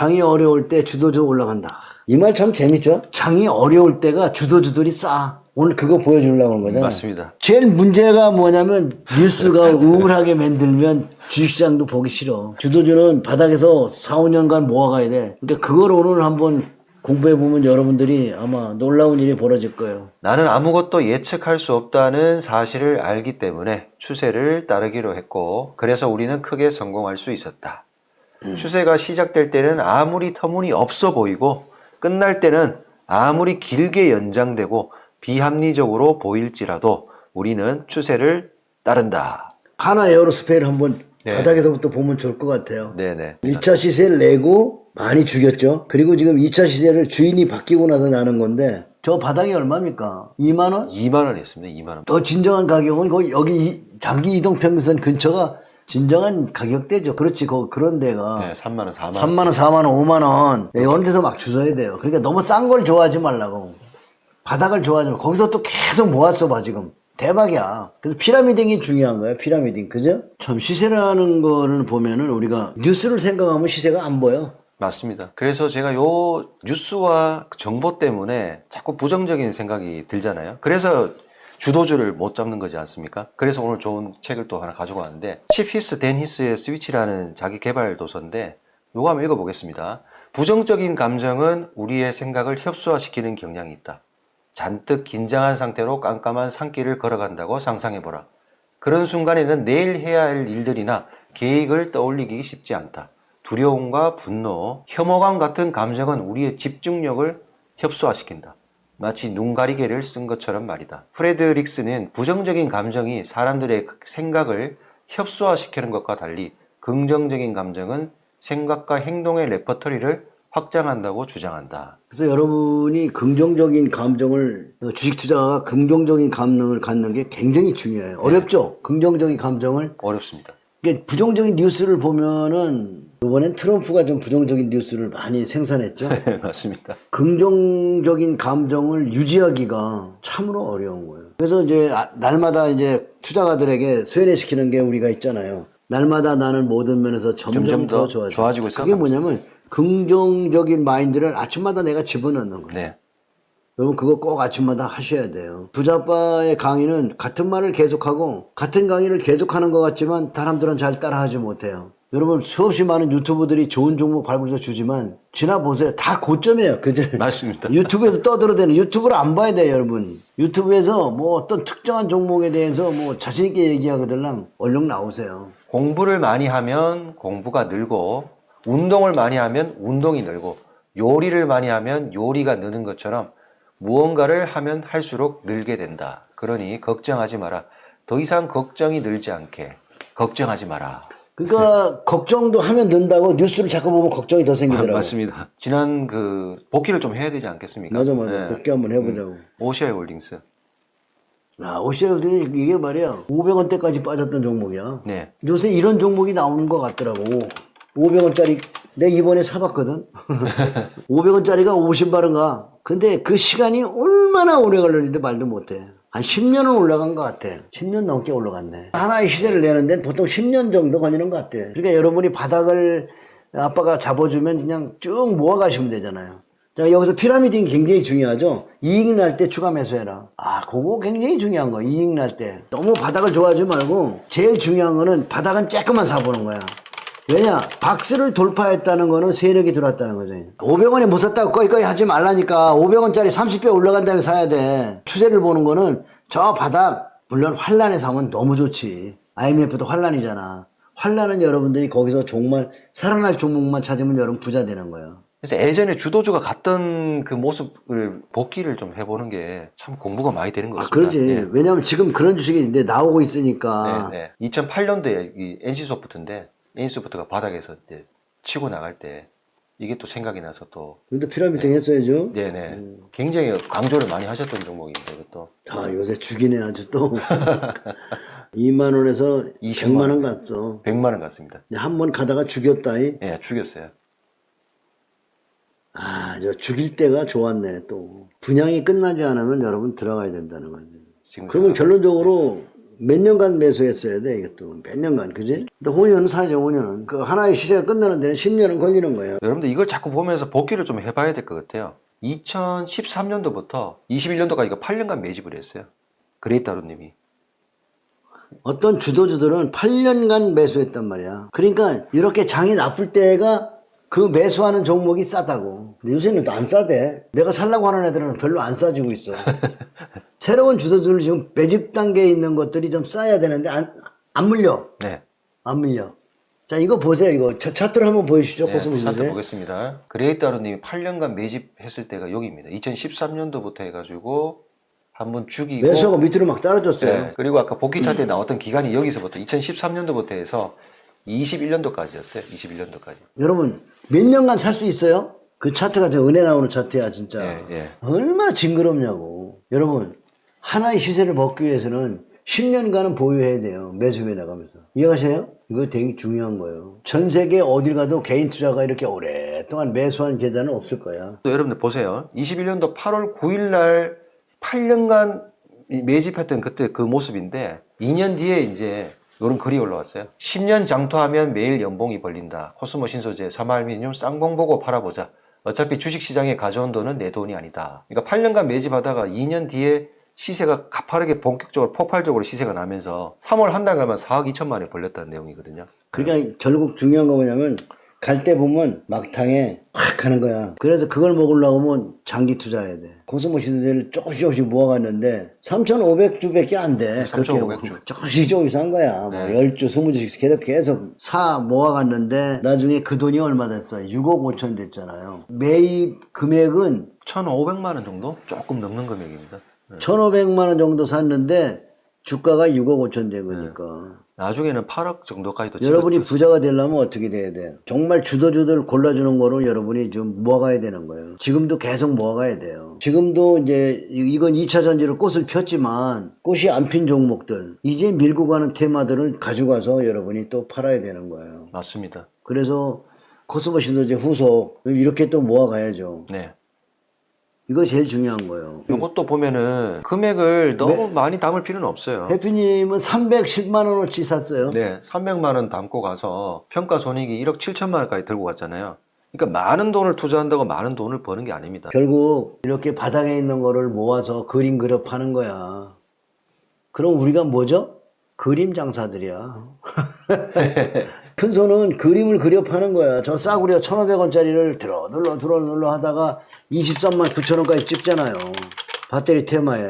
장이 어려울 때 주도주 올라간다. 이 말 참 재밌죠? 장이 어려울 때가 주도주들이 싸. 오늘 그거 보여주려고 하는 거잖아요. 맞습니다. 제일 문제가 뭐냐면 뉴스가 우울하게 만들면 주식시장도 보기 싫어. 주도주는 바닥에서 4, 5년간 모아가야 돼. 그러니까 그걸 오늘 한번 공부해보면 여러분들이 아마 놀라운 일이 벌어질 거예요. 나는 아무것도 예측할 수 없다는 사실을 알기 때문에 추세를 따르기로 했고, 그래서 우리는 크게 성공할 수 있었다. 추세가 시작될 때는 아무리 터무니없어 보이고 끝날 때는 아무리 길게 연장되고 비합리적으로 보일지라도 우리는 추세를 따른다. 하나 에어로스페이를 한번 네. 바닥에서부터 보면 좋을 것 같아요. 네네. 1차 시세를 내고 많이 죽였죠. 그리고 지금 2차 시세를 주인이 바뀌고 나서 나는 건데 저 바닥이 얼마입니까? 2만 원? 2만 원이었습니다. 2만 원. 더 진정한 가격은 거기 여기 장기 이동평균선 근처가 진정한 가격대죠. 그렇지. 그런 데가 네, 3만 원, 4만 원. 3만 원, 4만 원, 5만 원. 이런 데서 막 주워야 돼요. 그러니까 너무 싼 걸 좋아하지 말라고. 바닥을 좋아하지 말고. 거기서 또 계속 모았어 봐 지금. 대박이야. 그래서 피라미딩이 중요한 거야. 피라미딩. 그죠? 참 시세라는 거를 보면은 우리가 뉴스를 생각하면 시세가 안 보여. 맞습니다. 그래서 제가 요 뉴스와 정보 때문에 자꾸 부정적인 생각이 들잖아요. 그래서 주도주를 못 잡는 거지 않습니까? 그래서 오늘 좋은 책을 또 하나 가지고 왔는데 칩 히스 댄 히스의 스위치라는 자기 개발 도서인데 요거 한번 읽어보겠습니다. 부정적인 감정은 우리의 생각을 협소화시키는 경향이 있다. 잔뜩 긴장한 상태로 깜깜한 산길을 걸어간다고 상상해보라. 그런 순간에는 내일 해야 할 일들이나 계획을 떠올리기 쉽지 않다. 두려움과 분노, 혐오감 같은 감정은 우리의 집중력을 협소화시킨다. 마치 눈가리개를 쓴 것처럼 말이다. 프레드 릭스는 부정적인 감정이 사람들의 생각을 협소화시키는 것과 달리 긍정적인 감정은 생각과 행동의 레퍼토리를 확장한다고 주장한다. 그래서 여러분이 긍정적인 감정을 주식 투자가 긍정적인 감정을 갖는 게 굉장히 중요해요. 어렵죠? 긍정적인 감정을. 어렵습니다. 이게 부정적인 뉴스를 보면은 이번엔 트럼프가 좀 부정적인 뉴스를 많이 생산했죠. 네, 맞습니다. 긍정적인 감정을 유지하기가 참으로 어려운 거예요. 그래서 이제 날마다 이제 투자가들에게 세뇌시키는 게 우리가 있잖아요. 날마다 나는 모든 면에서 점점 더 좋아지고 있어. 그게 뭐냐면 긍정적인 마인드를 아침마다 내가 집어넣는 거예요. 네. 여러분 그거 꼭 아침마다 하셔야 돼요. 부자빠의 강의는 같은 말을 계속하고 같은 강의를 계속하는 것 같지만 사람들은 잘 따라하지 못해요. 여러분 수없이 많은 유튜브들이 좋은 종목 발굴해서 주지만 지나보세요. 다 고점이에요. 그죠? 맞습니다. 유튜브에서 떠들어대는 유튜브를 안 봐야 돼요, 여러분. 유튜브에서 뭐 어떤 특정한 종목에 대해서 뭐 자신있게 얘기하거들랑 얼른 나오세요. 공부를 많이 하면 공부가 늘고 운동을 많이 하면 운동이 늘고 요리를 많이 하면 요리가 느는 것처럼 무언가를 하면 할수록 늘게 된다. 그러니 걱정하지 마라. 더 이상 걱정이 늘지 않게 걱정하지 마라. 그러니까 걱정도 하면 는다고 뉴스를 자꾸 보면 걱정이 더 생기더라고요. 맞습니다. 지난 복귀를 좀 해야 되지 않겠습니까? 맞아. 네. 복귀 한번 해보자고. 오시아이 홀딩스. 오시아이 이게 말이야 500원대까지 빠졌던 종목이야. 네. 요새 이런 종목이 나오는 것 같더라고. 500원짜리 내가 이번에 사봤거든. 500원짜리가 50바른가. 근데 그 시간이 얼마나 오래 걸리는데 말도 못해. 한 10년은 올라간 것 같아. 10년 넘게 올라갔네. 하나의 시세를 내는 데는 보통 10년 정도 걸리는 것 같아. 그러니까 여러분이 바닥을 아빠가 잡아주면 그냥 쭉 모아가시면 되잖아요. 자, 여기서 피라미딩이 굉장히 중요하죠. 이익 날 때 추가 매수해라. 그거 굉장히 중요한 거야. 이익 날 때. 너무 바닥을 좋아하지 말고 제일 중요한 거는 바닥은 쬐끔만 사보는 거야. 왜냐? 박스를 돌파했다는 거는 세력이 들어왔다는 거죠. 500원에 못 샀다고 꺼이꺼이 하지 말라니까. 500원짜리 30배 올라간 다음에 사야 돼. 추세를 보는 거는 저 바닥, 물론 환란에 사면 너무 좋지. IMF도 환란이잖아. 환란은 여러분들이 거기서 정말 살아날 종목만 찾으면 여러분 부자 되는 거예요. 그래서 예전에 주도주가 갔던 그 모습을 복귀를 좀 해보는 게 참 공부가 많이 되는 것 같습니다. 그렇지. 네. 왜냐면 지금 그런 주식이 이제 나오고 있으니까. 네. 2008년도에 이 NC소프트인데 NC소프트가 바닥에서 이제 치고 나갈 때 이게 또 생각이 나서 또. 근데 피라미딩 했어야죠. 네네. 굉장히 강조를 많이 하셨던 종목인데 이것도. 요새 죽이네 아주 또. 2만 원에서 100만 원 갔어. 100만 원 갔습니다. 한 번 가다가 죽였다이. 예, 죽였어요. 저 죽일 때가 좋았네 또. 분양이 끝나지 않으면 여러분 들어가야 된다는 거지. 그러면 결론적으로 몇 년간 매수했어야 돼, 이것도. 몇 년간, 그지? 근데 5년은 사죠, 5년은. 그 하나의 시세가 끝나는 데는 10년은 걸리는 거예요. 여러분들 이걸 자꾸 보면서 복귀를 좀 해봐야 될 것 같아요. 2013년도부터 21년도까지 이거 8년간 매집을 했어요. 그레이타로님이. 어떤 주도주들은 8년간 매수했단 말이야. 그러니까 이렇게 장이 나쁠 때가 그 매수하는 종목이 싸다고. 근데 요새는 또 안 싸대. 내가 살라고 하는 애들은 별로 안 싸지고 있어. 새로운 주도주들 지금 매집 단계에 있는 것들이 좀 싸야 되는데 안 물려. 네. 안 물려. 자, 이거 보세요. 이거 차트를 한번 보여주시죠. 네, 코스모스. 차트 보겠습니다. 그레이타로님이 8년간 매집했을 때가 여기입니다. 2013년도부터 해가지고 한번 죽이고 매수하고 밑으로 막 떨어졌어요. 네, 그리고 아까 복귀 차트에 나왔던 기간이 여기서부터 2013년도부터 해서 21년도까지였어요. 21년도까지. 여러분 몇 년간 살 수 있어요? 그 차트가 저 은혜 나오는 차트야 진짜. 예. 얼마나 징그럽냐고. 여러분 하나의 시세를 먹기 위해서는 10년간은 보유해야 돼요. 매수해 나가면서. 이해가세요? 이거 되게 중요한 거예요. 전 세계 어딜 가도 개인 투자가 이렇게 오랫동안 매수한 계좌는 없을 거야. 또 여러분들 보세요. 21년도 8월 9일 날 8년간 매집했던 그때 그 모습인데 2년 뒤에 이제 이런 글이 올라왔어요. 10년 장투하면 매일 연봉이 벌린다. 코스모 신소재, 삼알미늄 쌍봉 보고 팔아보자. 어차피 주식시장에 가져온 돈은 내 돈이 아니다. 그러니까 8년간 매집하다가 2년 뒤에 시세가 가파르게 본격적으로 폭발적으로 시세가 나면서 3월 한 달 가면 4억 2천만 원에 벌렸다는 내용이거든요. 그러니까 결국 중요한 거 뭐냐면 갈 때 보면 막탕에 확 가는 거야. 그래서 그걸 먹으려고 하면 장기 투자해야 돼. 코스모 신소재를 조금씩 모아갔는데 3,500주밖에 안 돼. 3,500주. 조금씩 산 거야. 뭐 네. 10주, 20주씩 계속 모아갔는데 나중에 그 돈이 얼마 됐어요? 6억 5천 됐잖아요. 매입 금액은 1,500만 원 정도? 조금 넘는 금액입니다. 1,500만 원 정도 샀는데 주가가 6억 5천 된 거니까. 나중에는 8억 정도까지도 여러분이 부자가 되려면 어떻게 돼야 돼요? 정말 주도주들 골라주는 거로 여러분이 좀 모아가야 되는 거예요. 지금도 계속 모아가야 돼요. 지금도 이제 이건 2차 전지로 꽃을 폈지만 꽃이 안 핀 종목들 이제 밀고 가는 테마들을 가져가서 여러분이 또 팔아야 되는 거예요. 맞습니다. 그래서 코스모 신소재 후속 이렇게 또 모아가야죠. 네. 이거 제일 중요한 거예요. 이것도 보면은 금액을 너무 많이 담을 필요는 없어요. 해피님은 310만 원어치 샀어요. 네, 300만 원 담고 가서 평가 손익이 1억 7천만 원까지 들고 갔잖아요. 그러니까 많은 돈을 투자한다고 많은 돈을 버는 게 아닙니다. 결국 이렇게 바닥에 있는 거를 모아서 그림 그려 파는 거야. 그럼 우리가 뭐죠? 그림 장사들이야. 큰 손은 그림을 그려 파는 거야. 저 싸구려 1,500원짜리를 들어 눌러 하다가 23만 9천 원까지 찍잖아요. 배터리 테마에.